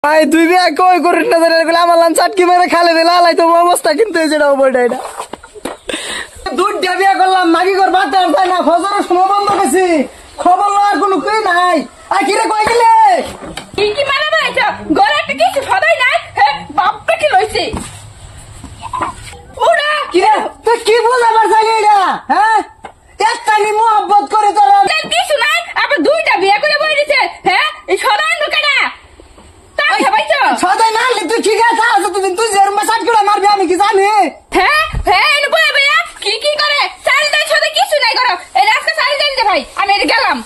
ভাই তুই বিয়া কই করিস না জানি এগুলো আমার লান চাটকি মেরে খালে দিলা লাই তো অবস্থা কিন্তু এই যেটা বড়টা এটা দুধটা বিয়া করলাম মাগি কর বাদ আর তাই না ফজরের সময় বন্ধ করছি খবর লওয়ার কোনো কই নাই আর কি রে কই গেলে কি মানে বানাইছো ঘরে একটা কিছু সদাই নাই বাপটা কি লইছে ওরা কি রে তুই কি বুঝাবার চাইলি এটা হ্যাঁ একটা নি মোহাব্বত করে তোরা কিছু নাই আবার দুইটা বিয়ে করে বই দিছে হ্যাঁ এই সদাই নুকাটা তাই ভাইছো সদাই না তুই কি গেছা আছে তুই যেরম সাত করে মারবি আমি কি জানি হ্যাঁ এনে বই ভাইয়া কি করে চাল দাই সদাই কিছু নাই করো এই আজকে চাল দেন দে ভাই আমি এর গেলাম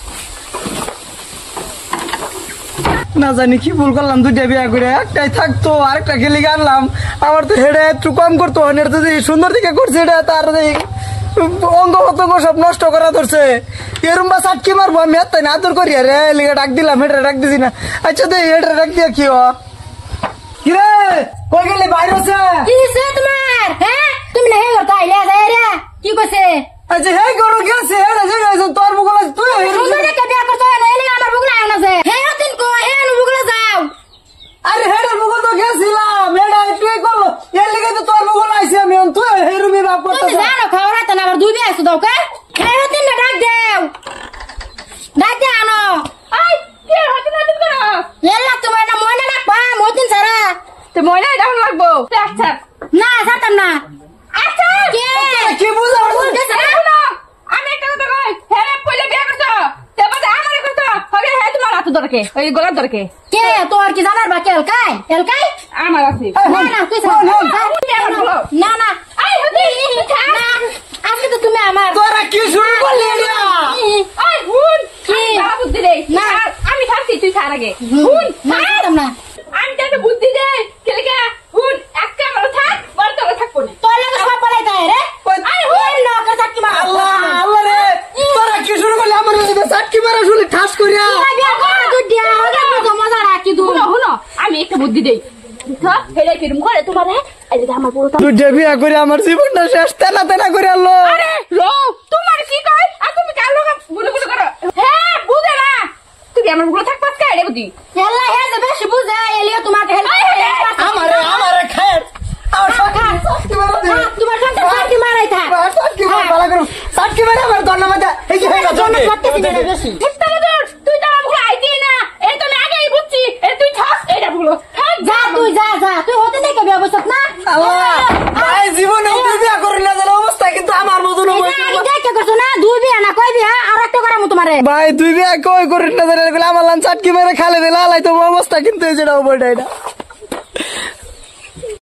না জানি কি ভুল করলাম দুইটা বিয়া করে একটাই থাকতো আরেকটা খেলি আনলাম আমার তো হেডে একটু কম করতো যদি সুন্দর দিকে করছে এটা তার অঙ্গ প্রত্যঙ্গ সব নষ্ট করা ধরছে এরম বা চাটকি মারবো আমি এত না আদর করি রে লিগে ডাক দিলাম হেডে ডাক দিছি না আচ্ছা তো হেডে ডাক দিয়া কি কি রে কই গেলি বাইরে আছে কি হইছে তোমার হ্যাঁ তুমি না হে করতে আইলে যায় রে কি কইছে আচ্ছা হে গরু গেছে হেডে যে তোর মুগলা তুই সুন্দর কে বিয়া করতে না এলি আমার বুগলা আনা আছে হে দিন কো হে বুগলা যাও আরে হেডের মুগল তো গেছিলাম হেডা তুই করলো এর লিগে তো তোর মুগল আইছি আমি তুই হেরুমি বাপ করতে তুমি জানো খাওয়া তো না আবার দুই বিয়া আছে দাও কে হে দিন না ডাক দেও ডাক দে আনো আই কি হতে না তুমি করো এলা তোমার না ময়না রাখবা মতিন সারা তো ময়না ডাউন লাগবো আচ্ছা না সাতাম না আচ্ছা কে কি বুঝাবো আমি একটা কথা কই হ্যাঁ পয়লা বিয়ে করছো তারপরে আমারে করছো হবে হ্যাঁ তোমার হাত ধরকে ওই গলার ধরকে কে তোর কি জানার বাকি এলকাই আমার আছে না না তুই না না আই হদি না আজকে তো তুমি আমার তোরা কি শুরু করলি এটা আই হুন কি? বুদ্ধি দেই না। আমি থাকছি তুই ছাড় আগে হুন না সাতাম না আমি তোকে বুদ্ধি দেই কেলেকা হুন একটা আমার থাক বড় তোরা থাকবো না তোর লাগে সব বলাই তাই রে আই ওই নক চাকি মার আল্লাহ আল্লাহ রে তোরা কি শুরু করলি আমার চাটকি মারা শুনে ঠাস করিয়া বিয়া করে তুই দিয়া ওকে তো মজা রাখি তুই হুনো আমি একটা বুদ্ধি দেই হেরে কিরম করে তোমার এই যে আমার পুরো তুই বিয়া করে আমার জীবনটা শেষ তেনা তেনা করে আল্লো আরে রো তোমার কি কই আর তুমি কার লোক গুলো গুলো করো হ্যাঁ বুঝে না তুমি আমার গুলো থাক পাস কাই রে বুদ্ধি এল্লা হে যে বেশি বুঝে এলিও তোমাকে হেল্প আমারে খায় আমার চাটকি মারা দে তোমার কাছে চাকি মারাই থাক চাটকি মারা ভালো করে চাটকি মারা আমার দন্না মাথা এই যে হয়ে জন্য করতেছি না বেশি তুই তো আমার গুলো আইতি না এই তো আমি আগেই বুঝছি এই তুই থাক এইটা গুলো যা তুই যা তুই হতে দেখে ব্যবস্থা না আল্লাহ ভাই জীবনে তুই বিয়া করলি না জানো অবস্থা কিন্তু আমার মতন দেখে করছো না দুই বিয়া না কই বিয়া আর একটা করাম তোমারে ভাই তুই বিয়া কই করিস না জানি এগুলো আমার লান চাটকি মেরে খালে দিলা লাই তো অবস্থা কিন্তু এই যেটা বড়টা এটা